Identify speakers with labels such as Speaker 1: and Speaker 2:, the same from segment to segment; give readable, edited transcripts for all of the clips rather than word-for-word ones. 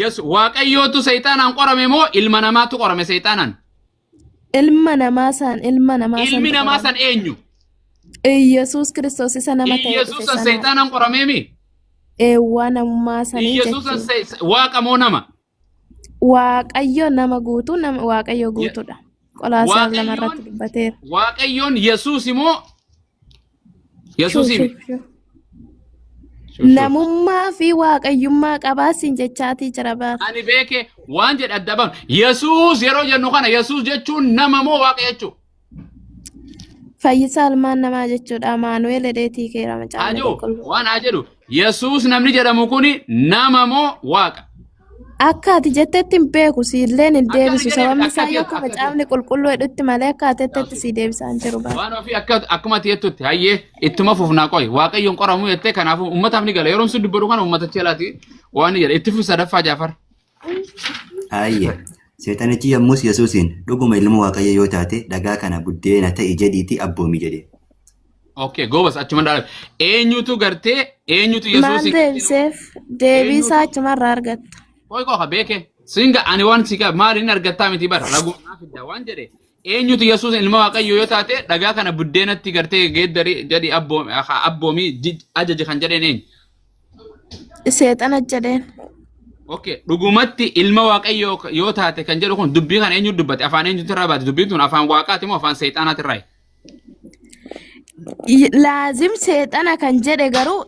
Speaker 1: Yes, waaqayyootu seexanaan qorame moo ilma namaatu qorame seexanaan?
Speaker 2: Ilma namaa san
Speaker 1: Ilmi namaa san eenyu?
Speaker 2: Yesuus Kiristoos isa nama ta'e
Speaker 1: Yesuus san seexanaan qorameemi?
Speaker 2: Eewwa namummaa sanii
Speaker 1: Yesuus san waaqa moo nama?
Speaker 2: Waaqayyo nama guutuu nama waaqayyo guutuudha. Qolaasaaf lamarratti dubbateera.
Speaker 1: Waaqayyoon Yesuus moo? Yesuus
Speaker 2: namummaa fi waaqayyummaa qabaasin jechaatii jira baar.
Speaker 1: Ani beeke waan jedha adda baanu. Yesuus yeroo jennu kana Yesuus jechuun nama moo waaqa jechuudha?
Speaker 2: Fayyisaa ilmaan namaa jechuudha. Amaanu'eel Edeetii keera macaafa
Speaker 1: qulqulluu. Waan haa jedhu Yesuus namni jedhamu kuni nama moo waaqa?
Speaker 2: Akka ati jettetti hin beeku siilleen hin deebisu sababni isaa yoo akka macaafni qulqulluu hedduutti malee akka ati jettetti si deebisaa hin jiru baar.
Speaker 1: Waan ofii akkuma ati jettutti hayyee ittuma fufnaa qoy waaqayyoon qoramuu jettee kanaafuu uummataaf ni gala yeroo sun dubbatu kana uummatachi alaati waan ni jedha itti fufi sadaffaa Jaafar.
Speaker 3: Hayyee seexanichi yommus Yesuusiin dhuguma ilma waaqayyo yoo taate dhagaa kana buddeena ta'i jedhiiti abboomi jedhe.
Speaker 1: Okay, gobas achuma dhaala. Eenyutu gartee eenyutu Yesuusiin.
Speaker 2: Maal deebiseef deebisaa achumarraa argatta.
Speaker 1: Koi kok beke singa ani wan sika mali ni argatta miti bar ragu nafida wan jede eenyutu Yesuus ilma waaqayyo yoo taate dhagaa kana buddeenatti gartee geeddari jadi abboomi ajaji kan jedheen eenyu
Speaker 2: seexana jedheen.
Speaker 1: Okay, dhugumatti ilma waaqayyo yoo taate kan jedhu kun dubbii kana eenyu dubbate afaan eenyutu irraa baate dubbiin tun afaan waaqaati moo afaan seexanaati irraa?
Speaker 2: Laazim seexana kan jedhe garuu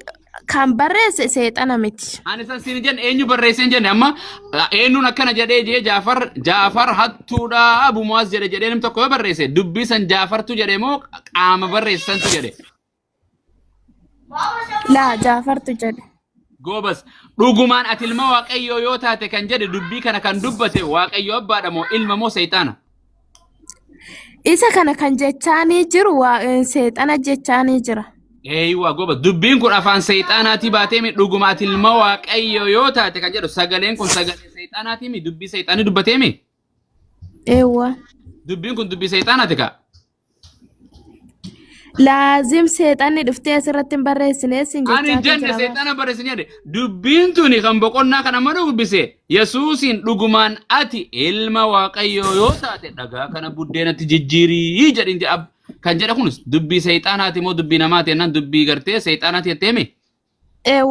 Speaker 2: kan barreesse seexana miti.
Speaker 1: Ani san sin jen eenyu barreesse jenne amma eenyuun akkana jedhee jee Jaafar hattuudha Abu Muaz jedhee namni tokko yoo barreesse dubbii san Jaafartu jedhe moo qaama barreessantu jedhe?
Speaker 2: Laa Jaafartu jedhe.
Speaker 1: Gobas dhugumaan ati ilma waaqayyo yoo taate kan jedhe dubbii kana kan dubbate waaqayyo abbaadha moo ilma moo seexana?
Speaker 2: Isa kana kan jechaanii jiru seexana jechaanii jira.
Speaker 1: Eeywa goba dubbiin kun afaan seexanaati baatee mi dhugumaati ilma waaqayyo yoo taate kan jedhu sagaleen kun sagalee seexanaati mi dubbii seexanii dubbatee mi?
Speaker 2: Eewwa.
Speaker 1: Dubbiin kun dubbii seexanaati ka?
Speaker 2: Laazim seexanni dhuftee asirratti hin barreessine sin jechaa
Speaker 1: ani jenne seexana barreessine jedhe dubbiin tuni kan boqonnaa kana amma dubbise Yesuusiin dhugumaan ati ilma waaqayyo yoo taate dhagaa kana buddeenatti jijjiirii jedhin kan jedha kunis dubbii seexanaati moo dubbii namaati ennaan dubbii gartee seexanaati jettee mi?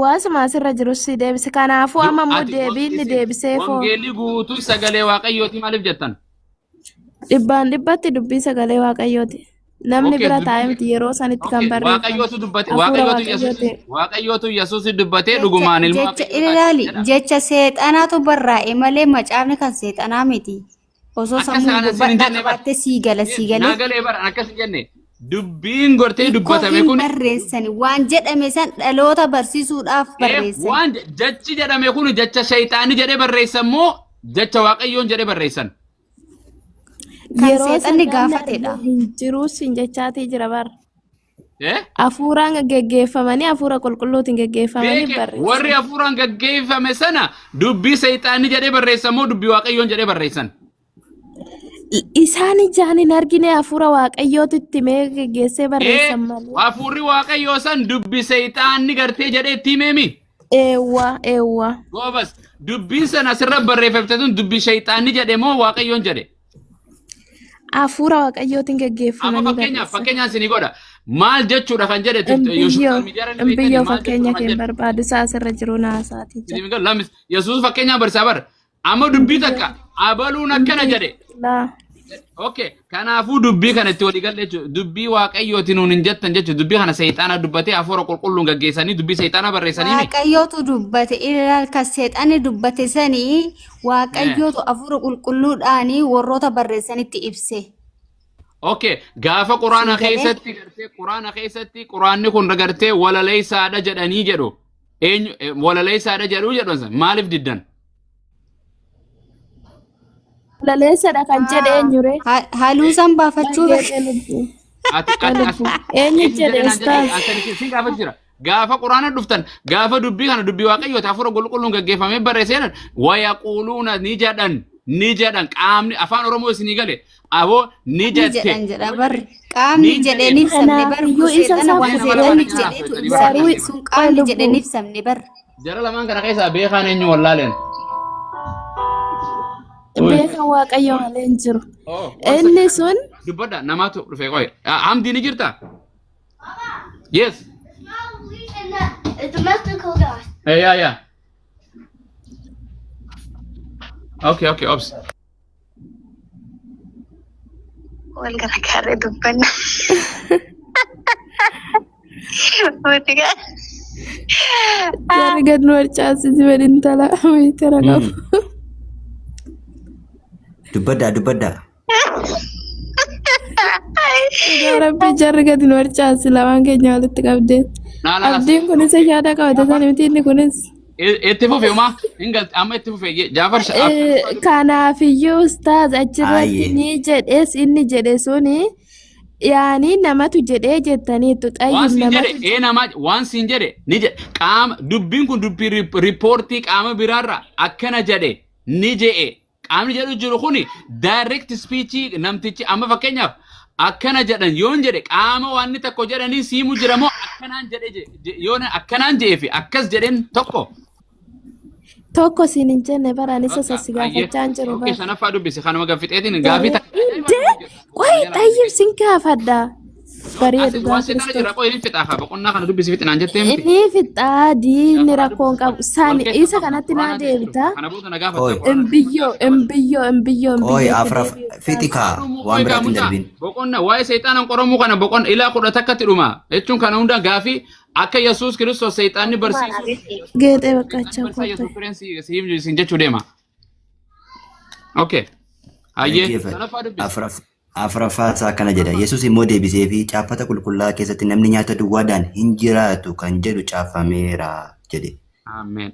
Speaker 2: Waasuma asirra jirus si deebise kanaafuu amma immoo deebiin ni deebisee foo.
Speaker 1: Wangeelli guutuu sagalee waaqayyooti maaliif jettan?
Speaker 2: Dhibbaan dhibbatti dubbii sagalee waaqayyooti. Namni bira taa'ee miti yeroo sanitti kan barreeffame.
Speaker 1: Waaqayyootu dubbate waaqayyootu Yesuus dubbatee dhugumaan ilma
Speaker 4: waaqayyoo. Ilaali jecha seexanaatu barraa'e malee macaafni kan seexanaa miti. Osoo sammuu dubbate siigala.
Speaker 1: Nagalee bara akkas jenne dubbiin gortee dubbatame kun
Speaker 4: barreessani waan jedhame san dhaloota barsiisuudhaaf barreessan.
Speaker 1: Waan jechi jedhame kun jecha shayxaanii jedhee barreessan moo jecha waaqayyoon jedhee barreessan?
Speaker 4: Kan seexanni gaafatedha.
Speaker 2: Jiruus hin jechaatii jira bar. Afuuraan geggeeffamanii afuura qulqulluutiin geggeeffamanii barreessan.
Speaker 1: Warri afuuraan geggeeffame sana dubbii seexaanii jedhee barreessan moo dubbii waaqayyoon jedhee barreessan?
Speaker 2: Isaan ijaan hin argine afuura waaqayyootu itti mee geggeessee barreessan malee.
Speaker 1: Afuurri waaqayyoo san dubbii seexaanii gartee jedhee itti himeemi?
Speaker 2: Eewwa.
Speaker 1: Goobas dubbiin sana asirra barreeffamte tun dubbii seexaanii jedhe moo waaqayyoon jedhe?
Speaker 2: Afuura waaqayyootiin geggeeffamanii
Speaker 1: fakkeenyaan sinii godha maal jechuudha kan jedhe
Speaker 2: biyyoo fakkeenya keen barbaadu isaa asirra jiru naasaati
Speaker 1: Yesuus fakkeenyaa barsaa bara amma dubbii takka abaluun akkana jedhe okay kanaafuu dubbii kana itti walii galle jechuudha dubbii waaqayyooti nuun hin jettan jechuudha dubbii kana seexaana dubbatee afuura qulqulluun gaggeessanii dubbii seexaana barreessanii
Speaker 4: waaqayyootu dubbate ilaal kan seexanni dubbate sanii waaqayyootu afuura qulqulluudhaanii warroota barreessanitti ibse.
Speaker 1: Okay gaafa quraana keessatti gartee quraanni kun gartee walaleessaadha jedhanii jedhu eenyu walaleessaadha jedhu maaliif diddan?
Speaker 2: Walaleessaadha kan jedhe eenyure?
Speaker 4: Haaluu san baafachuuf.
Speaker 2: Eenyu jedhe
Speaker 1: sin gaafa jira gaafa quraana dhuftan gaafa dubbii kana dubbii waaqayyoota afuura qulqulluun gaggeeffamee barreessan wayaquuluuna ni jedhan qaamni afaan oromoo isinii gale aboo ni jette
Speaker 4: qaamni jedhaniif sabne bar seexana waan jedhaniif jedheetu sun qaamni jedhaniif sabne bar
Speaker 1: jara lamaan kana keessaa beekaan eenyu wallaaleen
Speaker 2: beekan waaqayyo malee hin jiru.
Speaker 1: Oh,
Speaker 2: Inni sun
Speaker 1: dubbadha namaatu dhufe qoy. Hamdi ni jirta? Yes.
Speaker 5: It's a mystical guy.
Speaker 1: Yeah. Okay, ops.
Speaker 5: Wal gargaaree dubbanna. Mutiga.
Speaker 2: jarri gad nu harcaasisi waliin tala meetira qabu.
Speaker 3: Dubbaddaa.
Speaker 2: Yaa Rabbi jarri gad nu harcaasi lamaan keenya walitti qabdee.
Speaker 1: Nala
Speaker 2: Abdiin kunis yaada qabate sana miti inni kunis.
Speaker 1: itti fufe uma ingal amma itti fufe Jaafar
Speaker 2: Kanaafiyyuu ustaaz achirratti
Speaker 3: Aye.
Speaker 2: ni jedhes inni jedhe suni yaani namatu jedhee jettaniitu
Speaker 1: waan
Speaker 2: xayyib
Speaker 1: siin jedhe
Speaker 2: namatu
Speaker 1: nama waan siin jedhe ni jedhe qaama dubbiin kun dubbii riippoortii qaama biraarra akkana jedhe ni jedhe qaamni jedhu jiru kuni direct speech namtichi amma fakkeenyaaf akkana jedhan yoon jedhe qaama waan inni tokko jedhanii siimu jira moo akkanaan jedhe yoon akkanaan jedhee fi akkas jedheen tokko.
Speaker 2: tokko siin hin jenne baraan isa sassi gaafachaa hin jiru
Speaker 1: Okay,
Speaker 2: bara.
Speaker 1: shanaffaa dubbise kanuma gaffixeetiin gaafii
Speaker 2: Indee qoy xayyib sin gaafadha. Bareedu
Speaker 1: waan seetaan
Speaker 2: gaafachuu.
Speaker 1: jira qoy inni fixaafa boqonnaa kana dubbisi fixinaan jettee miti.
Speaker 2: Inni fixaa diinni rakkoon qabu sani isa kanatti naa deebita.
Speaker 1: Kana booda na
Speaker 3: Oi.
Speaker 1: gaafata.
Speaker 2: Embiyyoo
Speaker 3: Oi afraf fitika waan biraatti hin darbin.
Speaker 1: Boqonna waa'ee seexaanan qoromuu kana boqonna ilaa kudha takkatti dhuma jechuun kana hunda gaafii akka Yesuus Kiristoos seexaanni barsiisu
Speaker 2: geexee baqqachaa
Speaker 1: barsiisa Yesuus
Speaker 2: koote.
Speaker 1: Kiristoos siin jechuu deema. Okay. Hayyee shanaffaa dubbise.
Speaker 3: Afraffaa isaa akkana jedha. Yesuus immoo deebisee fi caaffata qulqullaa'aa keessatti namni nyaata duwwaadhaan hin jiraatu kan jedhu caaffameera jedhe.
Speaker 1: Amen.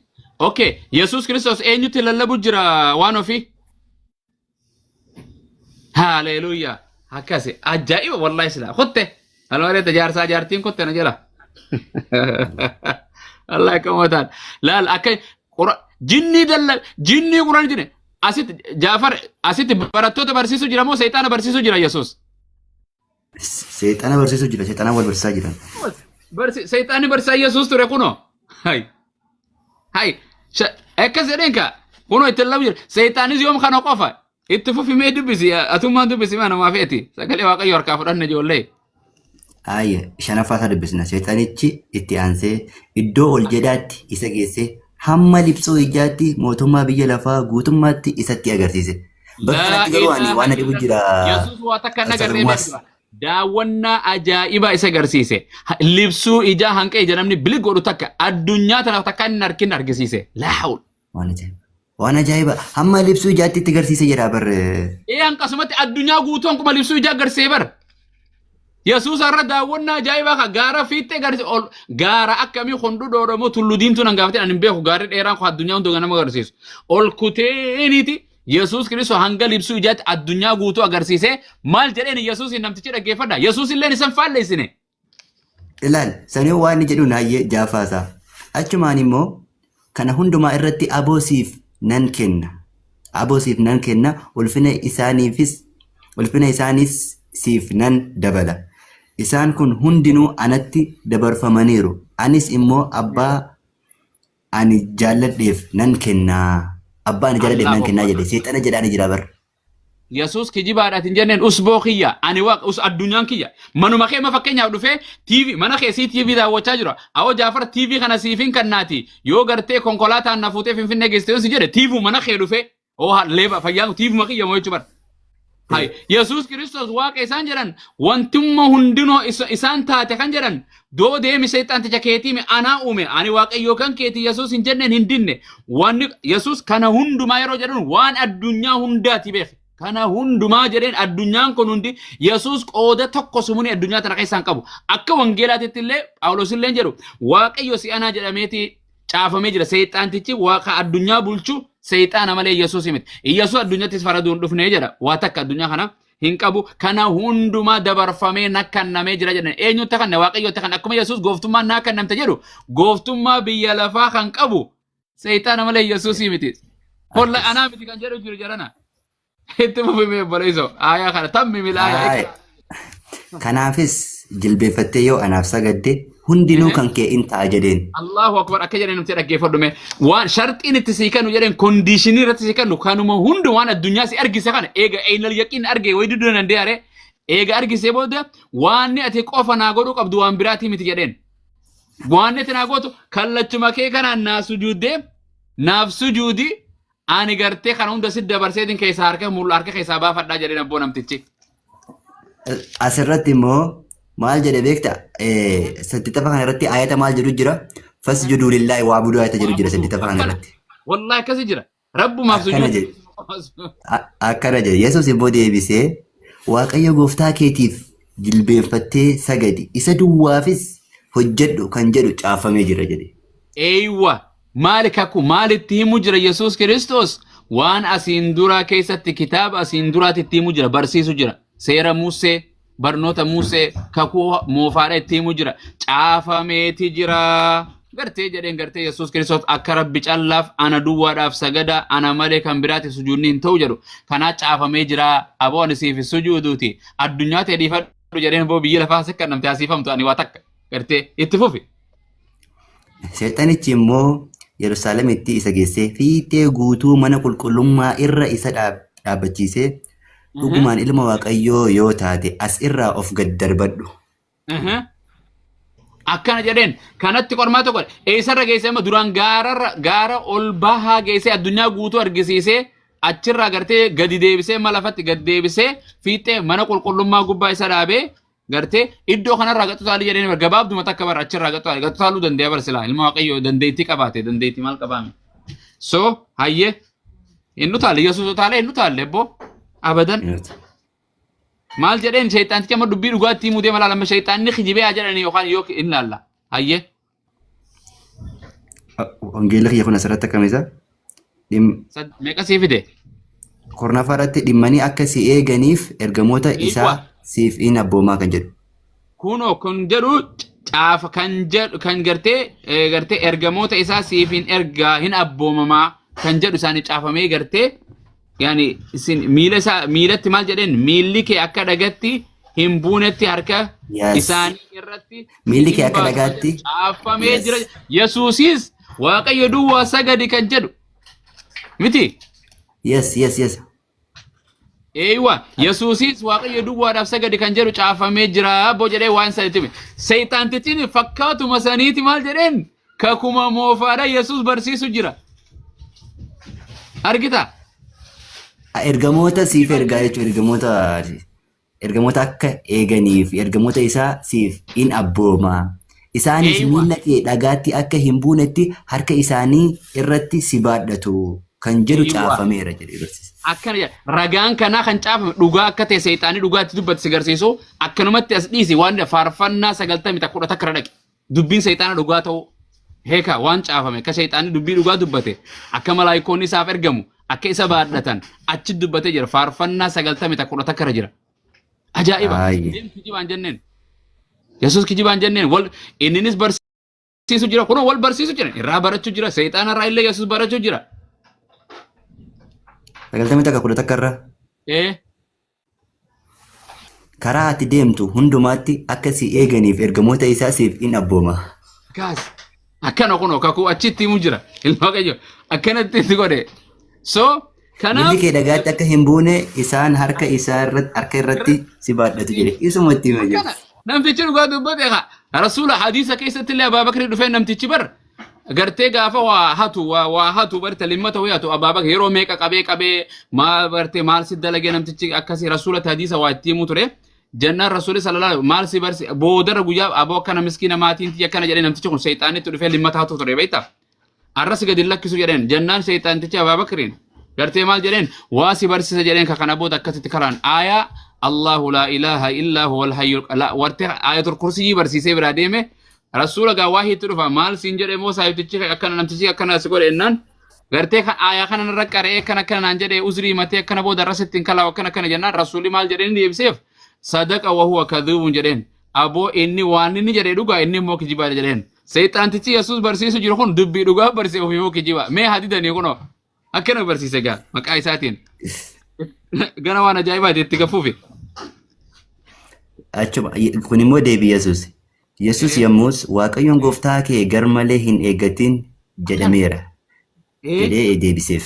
Speaker 1: Okay, Yesuus Kiristoos eenyutti lallabu jira waan ofii? Haleluuyaa. Akkasi ajaa'iba wallahi sila. Kutte. Alwareeta jaarsaa jaartiin kutte na jira. Allah kamotaan. Laal akka jinni quran jine. Asitti Jaafar asitti barattoota barsiisuu jira moo seexaana barsiisuu jira Yesuus?
Speaker 3: Seexana barsiisuu jira. Seexana wal barsiisaa jiran.
Speaker 1: Seexaanni barsiisaa Yesuus ture kuno. Hai. Akkas jedheen ka kuno itti lallabu jira. Seexaanis yoom kana qofa itti fufimee dubbisi atummaan dubbisi maa namaa feeti sagalee waaqayyo harkaa fudhanne ijoollee.
Speaker 3: Ayya shanaffaa isaa dubbisna. Seexanichi itti aansee iddoo ol jedhaatti isa geessee hamma libsoo ijaatti mootummaa biyya lafaa guutummaatti isatti agarsiise. Bakka kanatti garuu ani waan adibu jira.
Speaker 1: Yesuus waa takka nagarree beekudha. Daawwannaa ajaa'ibaa isa agarsiise. Libsuu ijaa hanqa ija namni bilig godhu takka addunyaa tana takka inni harkin argisiise. Laahul.
Speaker 3: Waan ajaa'iba hamma libsuu ijaatti itti agarsiise jedha bar.
Speaker 1: Akkasumatti addunyaa guutuun kuma libsuu ijaa agarsiise bar. Yesuus irra daawwannaa ajaa'ibaa ka gaara fiixee agarsiise ol gaara akkamii hunduu dhooromoo tullu diimtuu nan gaafatee ani hin beeku gaarri dheeraan kun addunyaa hunduu nama agarsiisu. Ol kuteeniiti Yesuus Kiristoos hanga libsuu ijaatti addunyaa guutuu agarsiise maal jedheen Yesuus namtichi dhaggeeffadha. Yesuus illee isan faalleessine.
Speaker 3: Ilaal sanii waan inni jedhu naayyee jaafaasaa. Achumaan immoo kana hundumaa irratti aboosiif nan kenna. Aboosiif nan kenna ulfina isaanis siif nan dabala. Isaan kun hundinuu anatti dabarfamaniiru. Anis immoo abbaa ani jaalladheef nan kennaa. Abbaa ani jaalladheef nan kennaa jedhe. Seexana jedhaan jira bar.
Speaker 1: Yesuus kijibaadhaatiin jenneen usboo kiyya ani waaqa addunyaan kiyya manuma kee fakkeenyaaf dhufee TV mana keessii TV daawwachaa jira. Awwa Jaafar TV kana siifin kannaati yoo gartee konkolaataan na fuutee Finfinnee geessitee si jedhe TV mana kee dhufee leeba fayyaan TV makiyya moo jechuudha. Hai Yesuus Kiristoos waaqa isaan jedhan wantummaa hundinoo isaan taate kan jedhan doo deemi seexanticha keetii anaa uume ani waaqayyoo kan keetii Yesuus hin jenneen hin dinne wanni Yesuus kana hundumaa yeroo jedhan waan addunyaa hundaati beeke. Kana hundumaa jedheen addunyaan kun hundi Yesuus qooda tokko sumuni addunyaa tana keessaan qabu. Akka wangeelaatitti illee Phaawulos illee jedhu waaqayyo si'anaa jedhameeti caafamee jira. Seexantichi waaqa addunyaa bulchu seexaana malee Yesuus miti. Yesuus addunyaattis faraduun dhufnee jedha. Waa takka addunyaa kana hin qabu. Kana hundumaa dabarfamee nakkannamee jira jedhan. Eenyutti kanne waaqayyotti kan akkuma Yesuus gooftummaa nakkannamte jedhu gooftummaa biyya lafaa kan qabu seexaana malee Yesuus miti. Holla anaa miti kan jedhu jiru jarana. Itti fufimee baleesoo aayaa kana tammi milaayaa.
Speaker 3: Kanaafis jilbeeffattee yoo anaaf sagadde hundinuu kan kee in ta'a jedheen.
Speaker 1: Allahu akbar akka jedhan nuti dhaggeeffadhume waan sharxiin itti sii kennu jedhan kondiishinii irratti sii kennu kanuma hundi waan addunyaa si argise kana eega aynal yaqiin arge wayi didduu dandeeyare eega argise booda waan ati qofa naa godhuu qabdu waan biraatii miti jedheen. Waan ati naa gootu kallachuma kee kanaan naa sujuuddee naaf sujuudi ani gartee kana hunda si dabarseetiin keessaa harka keessaa baafadhaa jedheen abboo namtichi.
Speaker 3: Asirratti immoo maal jedhe beekta saddeettafa kana irratti ayata maal jedhu jira fasjuduu lillaahi waabuduu ayata jedhu jira saddeettafa kana irratti.
Speaker 1: Wallahi akkasi jira rabbumaaf sujuudi.
Speaker 3: Akkana jedhe Yesuus immoo deebisee Waaqayyo gooftaa keetiif jilbeenfattee sagadi isa duwwaafis hojjedhu kan jedhu caafamee jira jedhe.
Speaker 1: Eeywa maali kakku maalitti himu jira Yesuus Kiristoos waan asiin dura keessatti kitaaba asiin duraatti itti himu jira barsiisu jira seera Musee barnoota Musee kakuu moofaadha itti himu jira caafameeti jira gartee jedheen gartee Yesuus Kiristoos akka rabbi callaaf ana duwwaadhaaf sagada ana malee kan biraati sujuudni hin ta'u jedhu kanaa caafamee jira aboo ani siif sujuuduuti addunyaa ta'e dhiifadhu jedheen boo biyya lafaa akka namtee asiifamtu ani waa takka gartee itti fufi.
Speaker 3: Seexanichi immoo Yerusaalemitti isa geessee fiixee guutuu mana qulqullummaa irra isa dhaabbachiisee dhugumaan ilma Waaqayyoo yoo taate as irraa of gad darbadhu.
Speaker 1: Akkana jedheen kanatti qormaa tokko eessarra geessee amma duraan gaara ol bahaa geessee addunyaa guutuu argisiisee achirraa gartee gadi deebisee malafatti gad deebisee fiixee mana qulqullummaa gubbaa isa dhaabee gartee iddoo kanarraa gaxu taalii jedheen gabaabduma takka bara achirraa gaxu taaluu dandeenya barsilaa ilma Waaqayyoo dandeettii qabaate dandeettii maal qabaame. So hayyee inni taale Yesuus taale inni taale boo abadan. Maal jedheen shayxaantichi amma dubbii dhugaatti himuu deema laala amma shayxaanni kijibee haa jedhanii yookaan yoo hin laalla hayyee.
Speaker 3: Wangeela kiyya kun asirratti akkamisa?
Speaker 1: Meeqa sii fide?
Speaker 3: Kornaafaarratti dhimmanii akka si eeganiif ergamoota isaa siif in abboomaa kan jedhu.
Speaker 1: Kunoo kun jedhu caafa kan gartee ergamoota isaa siif hin ergaa hin abboomamaa kan jedhu isaanii caafamee gartee yaani isin miilatti maal jedheen miilli kee akka dhagatti hin buunetti harka isaanii irratti
Speaker 3: miilli kee akka dhagaatti
Speaker 1: caafamee jira Yesuusis Waaqayyo duwwaa sagadi kan jedhu miti.
Speaker 3: Yes.
Speaker 1: Eeywa Yesuusis Waaqayyo duwwaadhaaf sagadi kan jedhu caafamee jira boo jedhee waan sanitti seexaantichi fakkaatuma saniiti maal jedheen kakuma moofaadha Yesuus barsiisu jira argita.
Speaker 3: Ergamoota siif ergaa jechuun ergamoota akka eeganiif ergamoota isaa siif in abboomaa. Isaanis miila kee dhagaatti akka hin buunetti harka isaanii irratti si baadhatu kan jedhu caafameera jedhee barsiisa.
Speaker 1: Akkana jedha ragaan kanaa kan caafame dhugaa akka ta'e seexaanii dhugaatti dubbatti si garsiisu akkanumatti as dhiisi waan faarfannaa 90 takka dhaqe dubbiin seexaana dhugaa ta'u heeka waan caafame akka seexaanii dubbii dhugaa dubbate akka malaayikoonni isaaf ergamu. Akka isa baadhatan achi dubbatee jira faarfannaa 90 takka irra jira. Ajaa'iba! Kijibaan jenneen. Yesuus kijibaan jenneen wal inninis barsiisu jira kunoo wal barsiisu jira irraa barachuu jira seexaana irraa illee Yesuus barachuu jira.
Speaker 3: 90 takka irra. Karaa ati deemtu hundumaatti akka si eeganiif ergamoota isaa siif in abbooma.
Speaker 1: Akkana kunoo kakuu achitti himu jira ilma Waaqayyoo akkanatti itti godhe. So kanaaf
Speaker 3: miilli kee dhagaatti akka hin buune isaan harka irratti si baadhatu jedhe isumatti hima jedhu.
Speaker 1: Namtichi dhugaa dubbate rasuula hadiisa keessatti illee Abaabakri dhufee namtichi bar gartee gaafa waa hatu barte limmata wayatu Abaabakri yeroo meeqa qabee maal si dalagee namtichi akkasii rasuulatti hadiisa waa itti himu ture jannaan rasuuli sallallahu maal si barsi boodarra guyyaa aboo akkana miskiina maatiin tiyya akkana jedhee namtichi kun seexaanitti dhufee limmata hatu ture beektaa. Arras gadi lakkisu jedheen jannaan seexaantichi Abaabakriin gartee maal jedheen waa si barsiisa jedheen kana booda akkasitti karaan aayaa Allahu la ilaha illa huwal hayyul warte ayatul kursiyyi barsiisee biraa deeme rasuula gaa waa hiitti dhufa maal siin jedhee moo saayibtichi akkana namtichi akkana si godhe ennaan gartee kan aayaa kana narra qaree akkana naan jedhee uzrii matee akkana booda arrasitti hin kalaa akkana jennaan rasuuli maal jedheen deebiseef sadaqa wa huwa kadhubun jedheen aboo inni waan inni jedhee dhugaa inni immoo kijibaa jedheen. Seexaantichi Yesuus barsiisu jiru kun dubbii dhugaa barsiisee ofii kijiba mee hadidanii kunoo akkana barsiise gaa maqaa isaatiin gana waan ajaa'ibaati itti gafuufi.
Speaker 3: Achuma kun immoo deebii Yesuus Yesus yommus Waaqayyoon gooftaa kee gar malee hin eeggatin jedhameera jedhee deebiseef.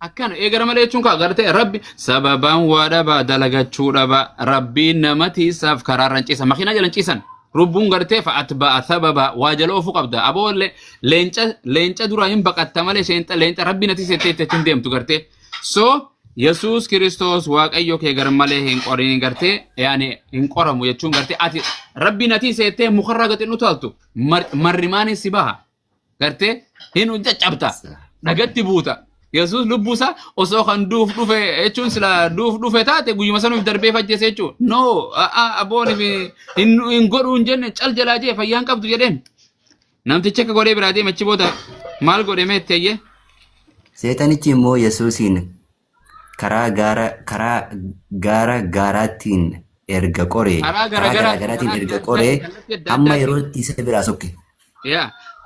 Speaker 1: akkana eegara malee jechuun kaa gartee rabbi sababaan waa dhabaa dalagachuu dhaba rabbiin nama tiisaaf karaarran ciisa makiinaa jalan ciisan rubbuun gartee fa'aat ba'a sababa waa jala oofuu qabda aboolle leenca duraa hin baqatta malee leenca rabbi nati seettee itti deemtu gartee so Yesus Kiristoos waaqayyo kee gar malee hin qorin gartee yaani hin qoramu jechuun gartee ati rabbi nati seettee mukarraa gatiin utaaltu marrimaan si baha gartee hin caccabta dhagatti buuta. Yesus lubbusa osoo kan duuf dhufe jechuun sila duuf dhufe taate guyyuma sanuuf darbee fajjeese jechuun no abooniif hin godhuu hin jenne cal jalaa jee fayyaan qabdu jedheen namtichi akka godhee biraa deeme achi booda maal godhe meetti ayyee.
Speaker 3: Seexanichi immoo Yesuusiin karaa gaaraattiin erga qoree amma yeroo isa biraa sokke.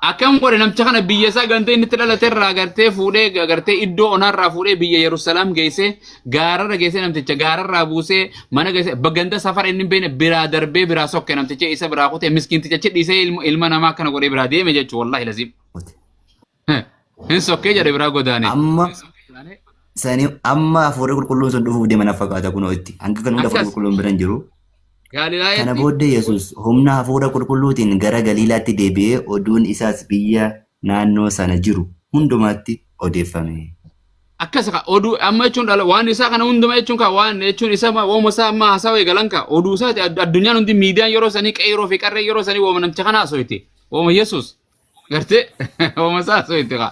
Speaker 1: Akkam godhe namticha kana biyya isaa gantee inni itti dhalate irraa gartee fuudhee gartee iddoo onaarraa fuudhee biyya Yerusalaam geessee gaararra geessee namticha gaararraa buusee mana geessee baganda safara inni beene biraa darbee biraa sokke namticha isa biraa kutee miskiinticha dhiisee ilma namaa akkana godhee biraa deeme jechuun wallahi laziim. Hin sokkee jedhe biraa godaane.
Speaker 3: Amma hafuurri qulqulluun sun dhufuuf deeman fakkaata kunoo itti hanga kan hunda hafuurri qulqulluun biran jiru. Kana booddee Yesus humna hafuura qulqulluutiin gara Galiilaatti deebi'ee oduun isaas biyya naannoo sana jiru hundumaatti odeeffame.
Speaker 1: Akkas ka oduu amma jechuun dhala waan isaa kana hunduma jechuun ka waan jechuun isa wooma isaa amma haasawee galan ka oduu isaati addunyaan hundi miidiyaan yeroo sanii qeeroo fi qarree yeroo sanii wooma namticha kana haasoyte wooma Yesus gartee wooma isaa haasoyte ka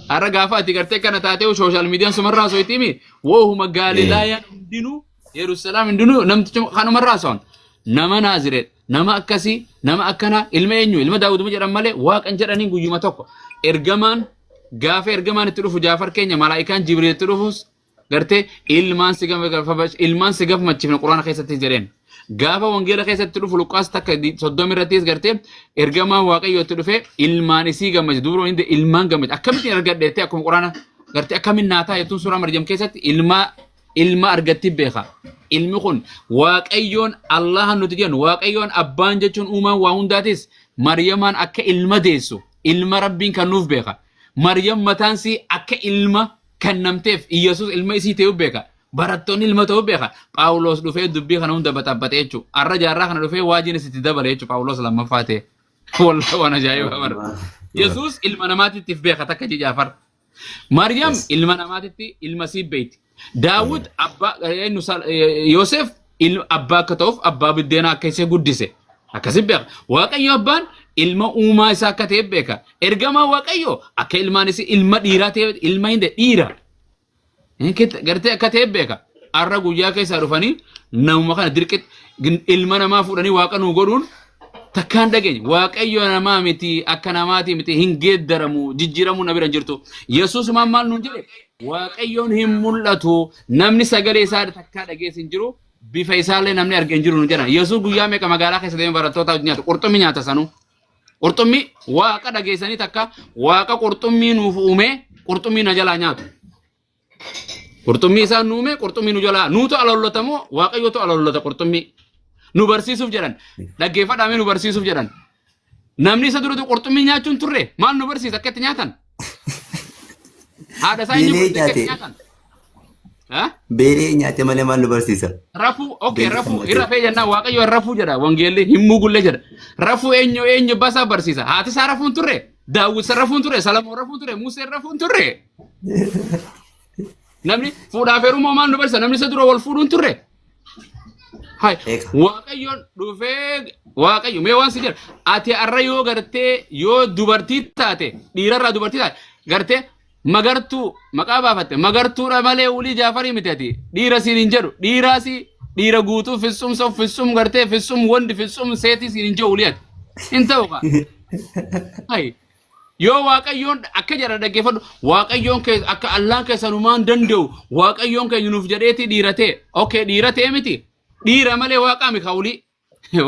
Speaker 1: har'a gaafa ati gartee kana taatee sooshaal miidiyaan sumarraa haasoyte mi wooma Galiilaayaan hundinuu Yerusalaam hundinuu namticha kanumarraa haasawan. Nama Naazireet nama akkasii nama akkana ilma eenyu ilma Daawuduma jedhan malee waaqan jedhanii guyyuma tokko ergamaan gaafa ergamaan itti dhufu Jaafar keenya malaa'ikaan Jibriil itti dhufus gartee ilmaan si gammachiifna quraana keessatti jedheen gaafa wangeela keessatti dhufu Luqaas takka 30 irrattis gartee ergamaan waaqayyo itti dhufee ilmaan isii gammachiisa dubroo hindi ilmaan gammachiisa akkamittiin argadheettee akkuma quraana gartee akkamin naataa jettuun suuraa Maryam keessatti ilma argatti beeka. Ilmi kun waaqayyoon Allah nuti jennu waaqayyoon abbaan jechuun uumaan waa hundaatis Maryamaan akka ilma deessu ilma rabbiin kan nuuf beeka. Maryam mataansi akka ilma kan namteef Iyesuus ilma isii ta'uu beeka. Barattoonni ilma ta'uu beeka. Phaawulos dhufee dubbii kana hunda baxabbatee jechuudha. Arra jaarraa kana dhufee waajiin isitti dabale jechuudha Phaawulos lammaffaa ta'e. Wallahi waan ajaa'ibaa bara. Yesuus ilma namaatittiif beeka takka Jaafar. Maryam ilma namaatitti ilma sii beekti. Daawud abbaa Yoosef abbaa akka ta'uuf abbaa biddeenaa akka isa guddise akkasii beeka. Waaqayyo abbaan ilma uumaa isaa akka ta'e beeka. Ergamaa waaqayyo akka ilmaan isii ilma dhiiraa ta'e ilma hin dhiira. Gartee akka ta'e beeka. Har'a guyyaa keessaa dhufanii namuma kana dirqitti ilma namaa fuudhanii waaqa nuu godhuun takkaan dhageenya. Waaqayyo namaa miti akka namaati miti hin geeddaramu jijjiiramuu na bira jirtu. Yesuus maal nuun jedhe waaqayyoon hin mul'atu namni sagalee isaa takkaa dhageessu hin jiru bifa isaallee namni arge hin jiru nuun jedhan. Yesuus guyyaa meeqa magaalaa keessa deemee barattootaaf nyaatu qurxummii nyaata sanuu. Qurxummii waaqa dhageessanii takka waaqa qurxummii nuuf uume qurxummii na jalaa nyaatu. Qurxummii isaan nu uume qurxummii nu jalaa nuutu aloollatamoo waaqayyootu aloollata qurxummii. Nu barsiisuuf jedhan dhaggeeffadhaamee nu barsiisuuf jedhan namni isa duratu qurxummii nyaachuun turre maal nu barsiisa akka itti nyaatan haadha isaa inni itti nyaatan
Speaker 3: beelee nyaate malee maal nu barsiisa
Speaker 1: rafuu okay rafuu irra fee jennaan waaqayyo rafuu jedha wangeelli hin mugullee jedha rafuu eenyu basaa barsiisa haati isaa rafuun turre Daawud isa rafuun turre Salamoon rafuun turre Museen rafuun turre namni fuudhaaf heerumaa maal nu barsiisa namni isa dura wal fuudhuun turre. Hai, waaqayyoon dhufee waaqayyo mee waan si jedha ati arra yoo gartee yoo dubartii taate dhiirarraa dubartii taate gartee magartuu maqaa baafatte magartuudha malee ulii Jaafarii miti ati dhiira siin hin jedhu dhiiraasi dhiira guutuu fissum gartee fissum wandi fissum seetii siin hin jedhu ulii ati hin ta'u qa. Hai, yoo waaqayyoon akka jedha dhaggeeffadhu waaqayyoon keessa akka Allaan keessa numaan danda'u waaqayyoon keenya nuuf jedheeti dhiira ta'e okay dhiira ta'e miti. Dhiira malee waaqaa miti ka ulii